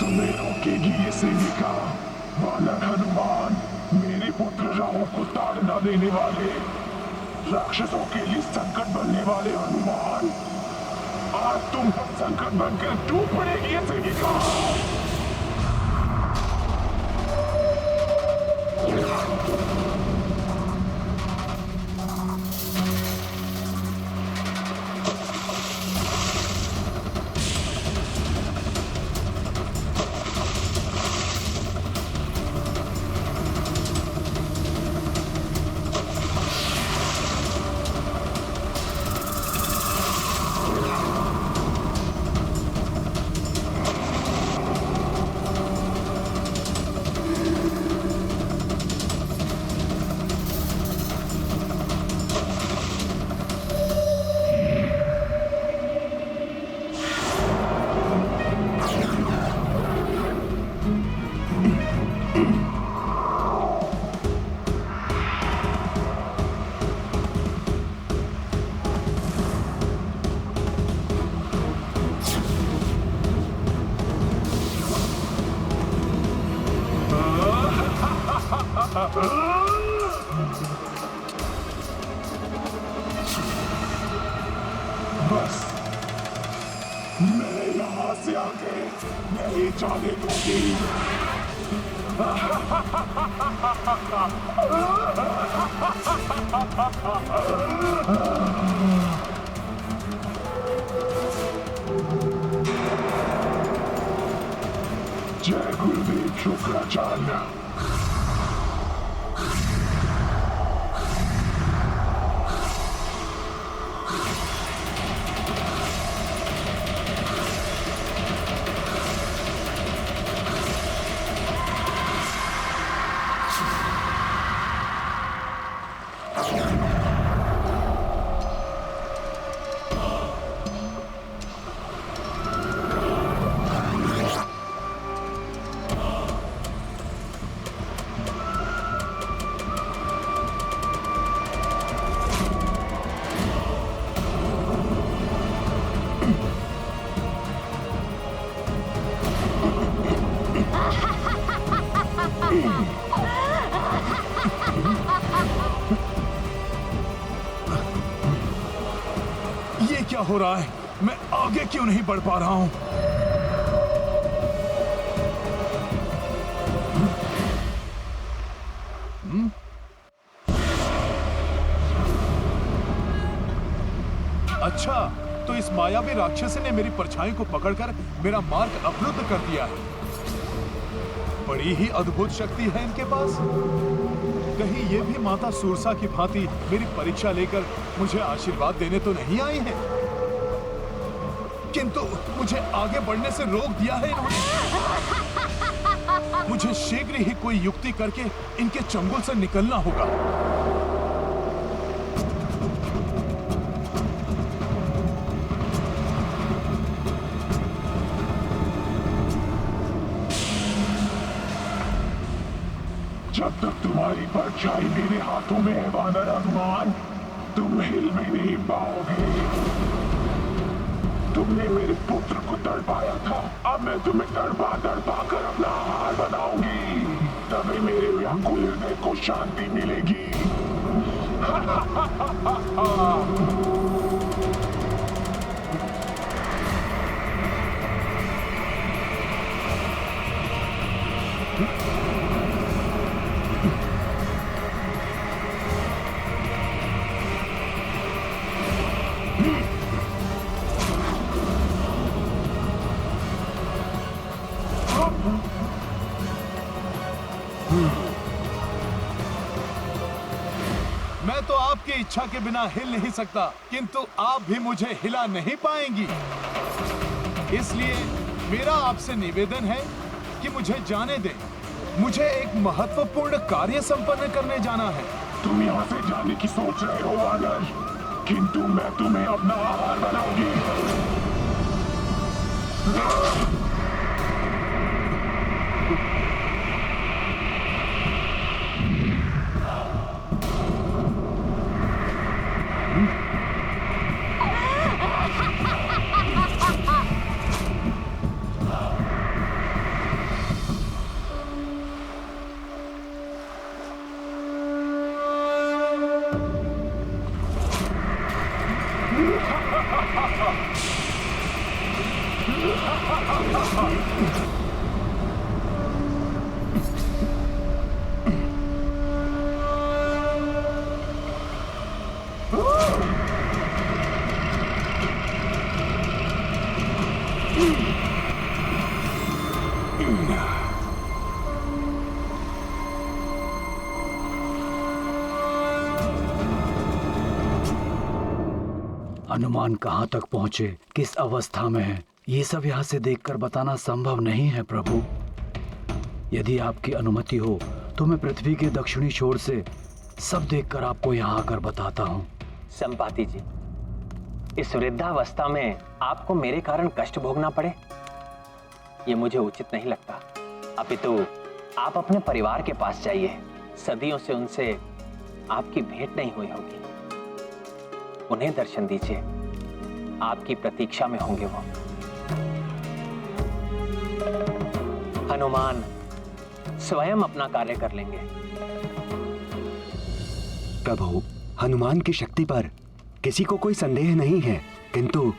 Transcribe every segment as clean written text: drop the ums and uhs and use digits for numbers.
तुम्हें रोकेगी ये सेविका। बालक हनुमान, मेरे पुत्र राहु को ताड़ना देने वाले, राक्षसों के लिए संकट बनने वाले हनुमान, आज तुम पर संकट बनकर टूट पड़ेगी ये सेविका। बस मैं यहाँ से आगे नहीं जाने दूंगी। जय गुरुदेव शुक्राचार्य। ये क्या हो रहा है? मैं आगे क्यों नहीं बढ़ पा रहा हूं? अच्छा, तो इस मायावी राक्षसी ने मेरी परछाई को पकड़कर मेरा मार्ग अवरुद्ध कर दिया है। बड़ी ही अद्भुत शक्ति है इनके पास। कहीं ये भी माता सूरसा की भांति मेरी परीक्षा लेकर मुझे आशीर्वाद देने तो नहीं आई है, किंतु मुझे आगे बढ़ने से रोक दिया है इन्होंने। मुझे शीघ्र ही कोई युक्ति करके इनके चंगुल से निकलना होगा। जब तक तुम्हारी परछाई मेरे हाथों में है वानर हनुमान, तुम हिल भी नहीं पाओगे। तुमने मेरे पुत्र को तड़पाया था, अब मैं तुम्हें तड़पा तड़पा कर अपना आहार बनाऊंगी, तभी मेरे व्याकुल हृदय को शांति मिलेगी। मैं तो आपकी इच्छा के बिना हिल नहीं सकता, किंतु आप भी मुझे हिला नहीं पाएंगी। इसलिए मेरा आपसे निवेदन है कि मुझे जाने दें। मुझे एक महत्वपूर्ण कार्य संपन्न करने जाना है। तुम यहाँ से जाने की सोच रहे हो वानर, किंतु मैं तुम्हें अपना आहार बनाऊंगी। हनुमान कहाँ तक पहुँचे, किस अवस्था में है, ये सब यहाँ से देखकर बताना संभव नहीं है प्रभु। यदि आपकी अनुमति हो तो मैं पृथ्वी के दक्षिणी छोर से सब देखकर आपको यहाँ आकर बताता हूँ। संपाति जी, इस वृद्धावस्था में आपको मेरे कारण कष्ट भोगना पड़े, ये मुझे उचित नहीं लगता। अपितु आप अपने परिवार के पास जाइए। सदियों से उनसे आपकी भेंट नहीं हुई होगी, उन्हें दर्शन दीजिए, आपकी प्रतीक्षा में होंगे वो। हनुमान स्वयं अपना कार्य कर लेंगे। प्रभु, हनुमान की शक्ति पर किसी को कोई संदेह नहीं है, किंतु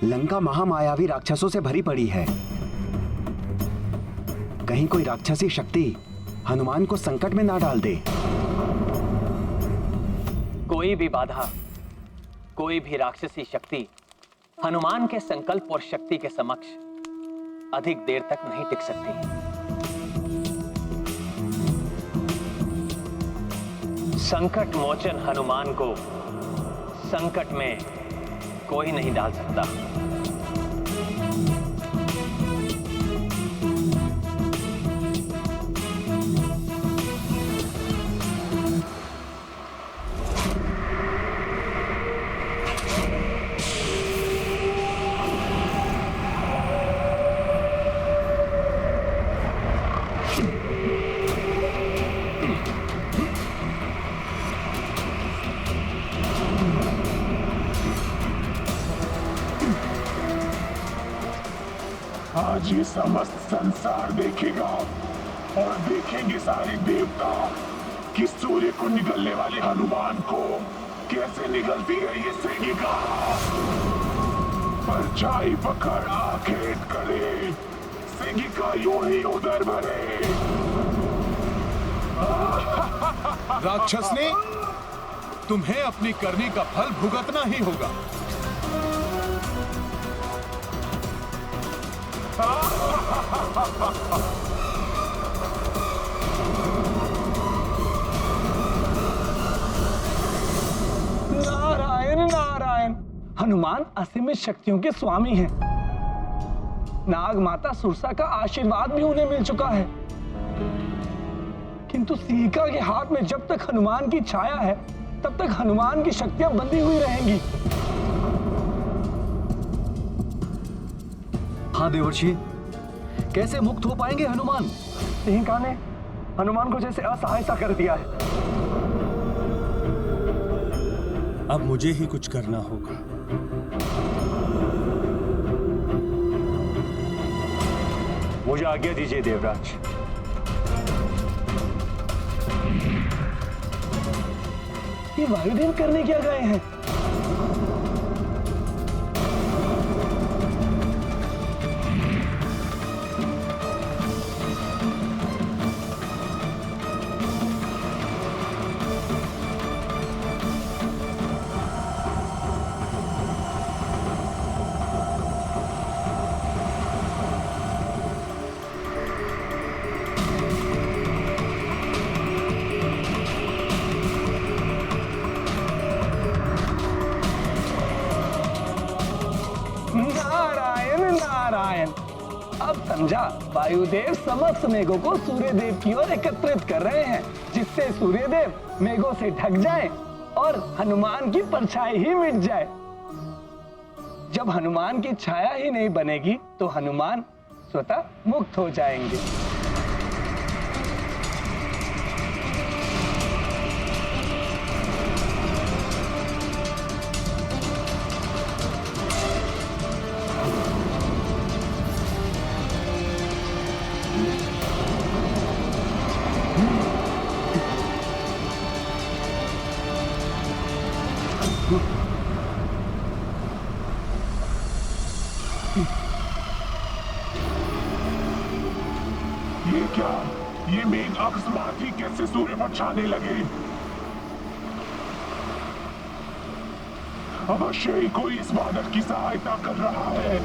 लंका महामायावी राक्षसों से भरी पड़ी है। कहीं कोई राक्षसी शक्ति हनुमान को संकट में ना डाल दे। कोई भी बाधा, कोई भी राक्षसी शक्ति हनुमान के संकल्प और शक्ति के समक्ष अधिक देर तक नहीं टिक सकती। संकट मोचन हनुमान को संकट में कोई नहीं डाल सकता। आज ये समस्त संसार देखेगा और देखेंगे सारे देवता कि सूर्य को निगलने वाले हनुमान को कैसे निगलती है ये सेनिका। परछाई पकड़ आखेट करे, सेनिका यूं ही उधर भरे। राक्षस ने तुम्हें अपनी करने का फल भुगतना ही होगा। नारायण नारायण, हनुमान असीमित शक्तियों के स्वामी हैं। नाग माता सुरसा का आशीर्वाद भी उन्हें मिल चुका है, किंतु सीका के हाथ में जब तक हनुमान की छाया है तब तक हनुमान की शक्तियां बंधी हुई रहेंगी। हाँ देवर्षि, कैसे मुक्त हो पाएंगे हनुमान? सीका ने हनुमान को जैसे असहाय सा कर दिया है। अब मुझे ही कुछ करना होगा। मुझे आज्ञा दीजिए देवराज। ये वायुदेव करने क्या गए हैं? नारायण नारायण, अब समझा। वायुदेव समस्त मेघों को सूर्यदेव की ओर एकत्रित कर रहे हैं, जिससे सूर्यदेव मेघों से ढक जाएं और हनुमान की परछाई ही मिट जाए। जब हनुमान की छाया ही नहीं बनेगी तो हनुमान स्वतः मुक्त हो जाएंगे। ये क्या? ये मेघ अकस्मात ही कैसे सूर्य पर छाने लगे? अवश्य ही कोई इस वानर की सहायता कर रहा है।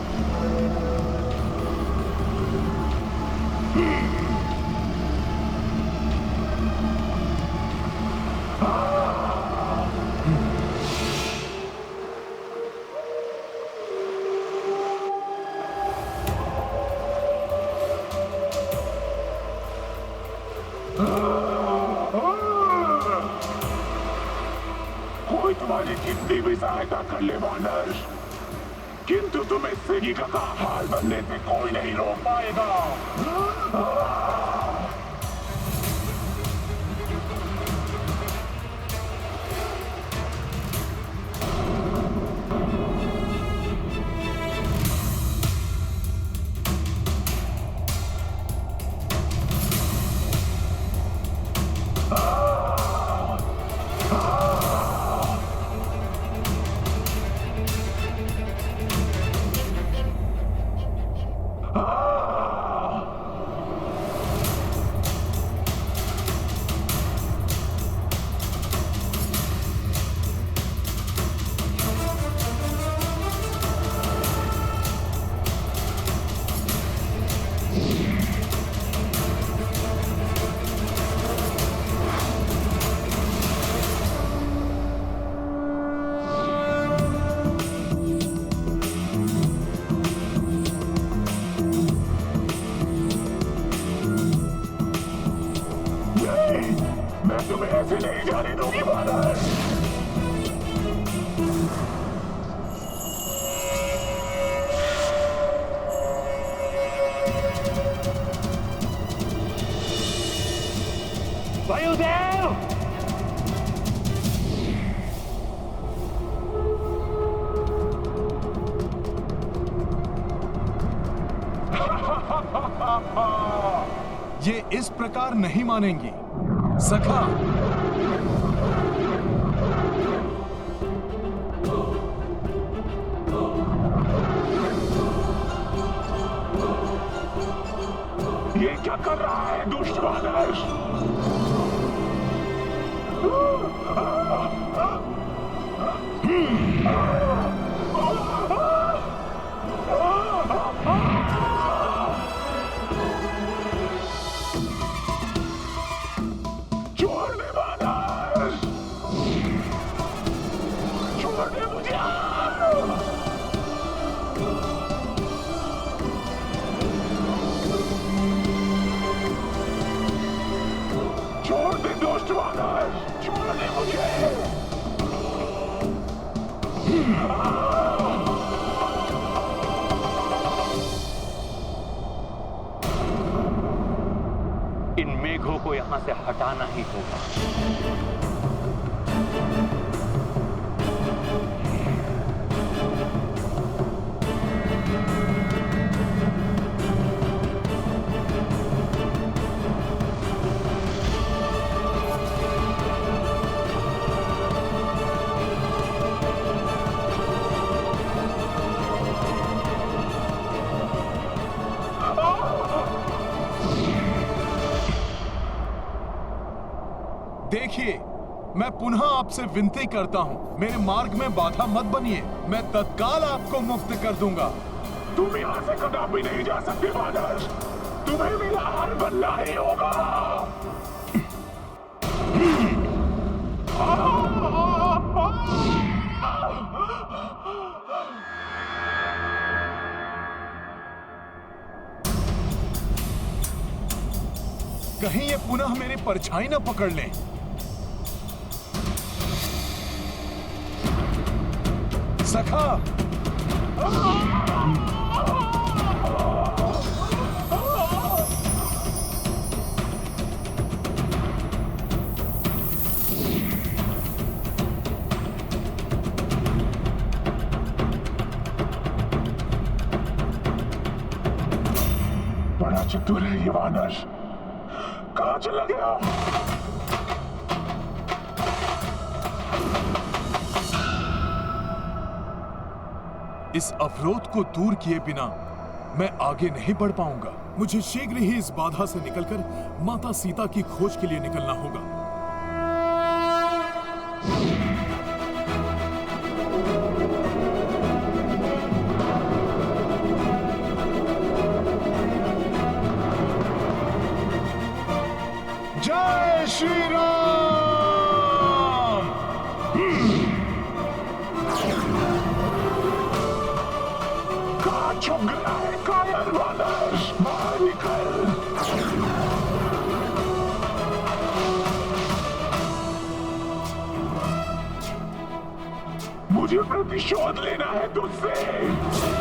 कोई तुम्हारी कितनी भी सहायता कर ले वानर, किंतु तुम्हें सेगी का हाल बनने से कोई नहीं रोक पाएगा। मैं तुम्हें ऐसे नहीं जाने दूंगी वानर। वायुदेव! ये इस प्रकार नहीं मानेंगी सखा। ये क्या कर रहा है दुष्ट वानर? छोड़ दे वानर, छोड़ दे मुझे। छोड़ दे दुष्ट वानर, छोड़ दे मुझे। इन मेघों को यहां से हटाना ही होगा। देखिए, मैं पुनः आपसे विनती करता हूँ, मेरे मार्ग में बाधा मत बनिए। मैं तत्काल आपको मुक्त कर दूंगा। तुम यहाँ से कदापि नहीं जा सकते वानर, तुम्हें मेरा हार बनना ही होगा। कहीं ये पुनः मेरी परछाई न पकड़ लें। सखा, बड़ा चतुर है ये वानर, कहाँ चला गया? इस अवरोध को दूर किए बिना मैं आगे नहीं बढ़ पाऊंगा। मुझे शीघ्र ही इस बाधा से निकलकर माता सीता की खोज के लिए निकलना होगा। जय श्री राम। कहाँ छुप गया है कायर वानर? बाहर निकल। मुझे प्रतिशोध लेना है तुझसे।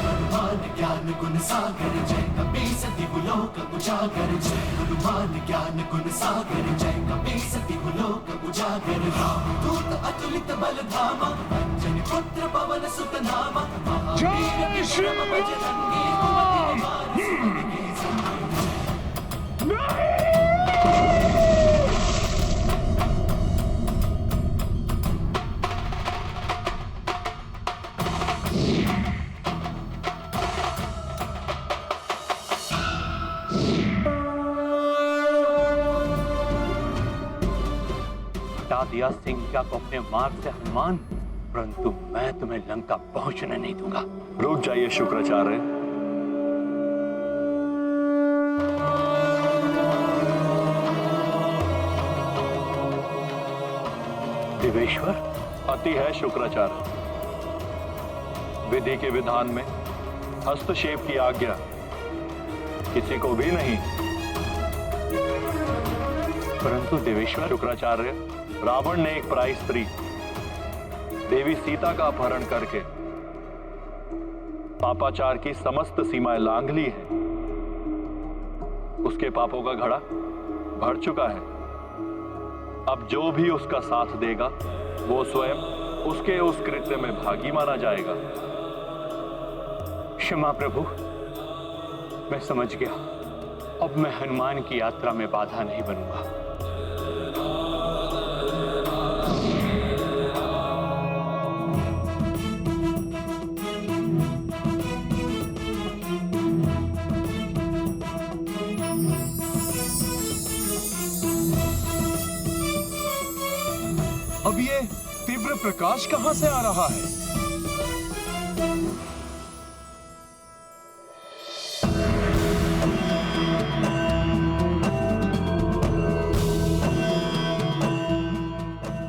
हनुमान ज्ञान गुण सागर जय कपी सती गुलोक उजागर जय हनुमान ज्ञान गुण सागर जय कपी सती गुलोक उजागर राम दूत अतुलित बल धामा अंजनी पुत्र पवन सुत नामा जय श्री राम। बजरंगी कुमति निवार सुमन के संग। हटा दिया सिंहिका को अपने मार्ग से हनुमान, परंतु मैं तुम्हें लंका पहुंचने नहीं दूंगा। रुक जाइए शुक्राचार्य। देवेश्वर, अति है शुक्राचार्य। विधि के विधान में हस्तक्षेप की आज्ञा किसी को भी नहीं। परंतु देवेश्वर, शुक्राचार्य, रावण ने एक पराई स्त्री देवी सीता का अपहरण करके पापाचार की समस्त सीमाएं लांघ ली है। उसके पापों का घड़ा भर चुका है। अब जो भी उसका साथ देगा वो स्वयं उसके उस कृत्य में भागी माना जाएगा। क्षमा प्रभु, मैं समझ गया। अब मैं हनुमान की यात्रा में बाधा नहीं बनूंगा। अब ये तीव्र प्रकाश कहां से आ रहा है?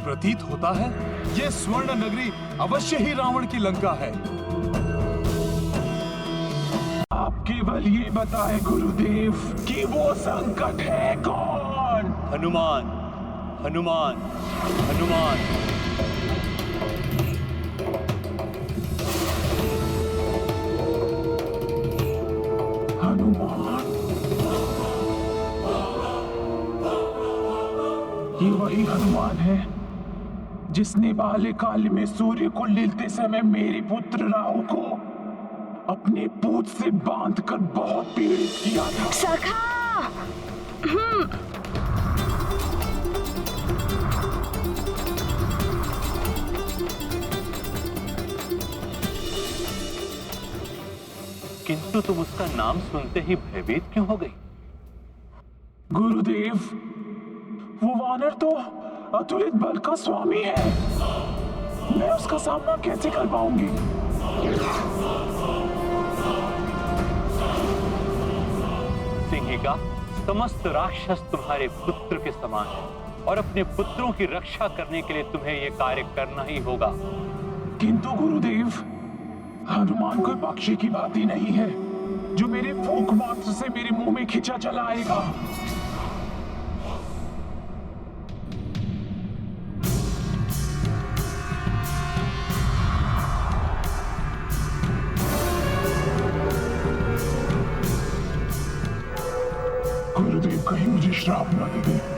प्रतीत होता है ये स्वर्ण नगरी अवश्य ही रावण की लंका है। आप केवल ये बताएं गुरुदेव कि वो संकट है कौन? हनुमान, हनुमान, हनुमान। हनुमान? ये वही हनुमान है जिसने बाल्यकाल में सूर्य को लीलते समय मेरे पुत्र राहु को अपने पूंछ से बांधकर बहुत पीड़ित किया था। सखा! किंतु तुम उसका नाम सुनते ही भयभीत क्यों हो गई? गुरुदेव, वो वानर तो अतुलित बल का स्वामी है। मैं उसका सामना कैसे कर पाऊंगी? सिंहिका, समस्त राक्षस तुम्हारे पुत्र के समान है और अपने पुत्रों की रक्षा करने के लिए तुम्हें यह कार्य करना ही होगा। किंतु गुरुदेव, हनुमान कोई पक्षी की भांति नहीं है जो मेरे फूंक मात्र से मेरे मुंह में खिंचा चला आएगा। गुरुदेव कहीं मुझे श्राप न दे दे।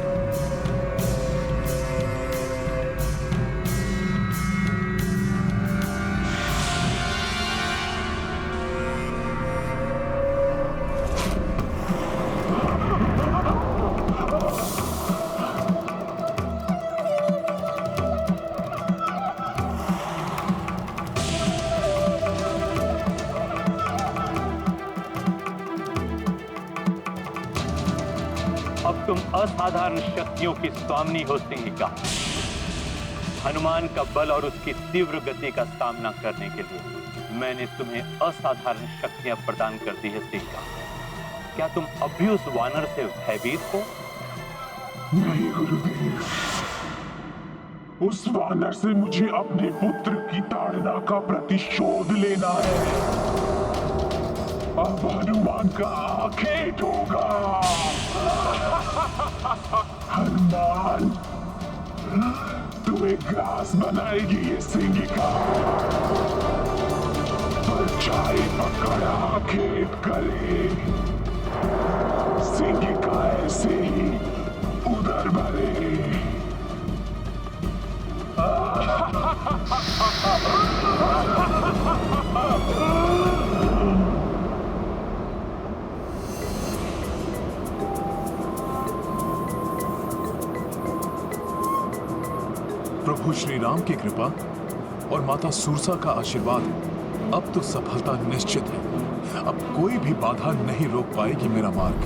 अब तुम असाधारण शक्तियों की स्वामिनी हो सिंहिका। हनुमान का बल और उसकी तीव्र गति का सामना करने के लिए मैंने तुम्हें असाधारण शक्तियां प्रदान कर दी है सिंहिका। क्या तुम अब भी उस वानर से भयभीत हो? नहीं गुरुदेव, उस वानर से मुझे अपने पुत्र की ताड़ना का प्रतिशोध लेना है। अब हनुमान का आखेट होगा। हनुमान, तुम्हें ग्रास बनाएगी ये सिंहिका। परछाई पकड़ आखेट करे। सिंहिका ऐसे ही उधर भरे। प्रभु श्री राम की कृपा और माता सूरसा का आशीर्वाद, अब तो सफलता निश्चित है। अब कोई भी बाधा नहीं रोक पाएगी मेरा मार्ग।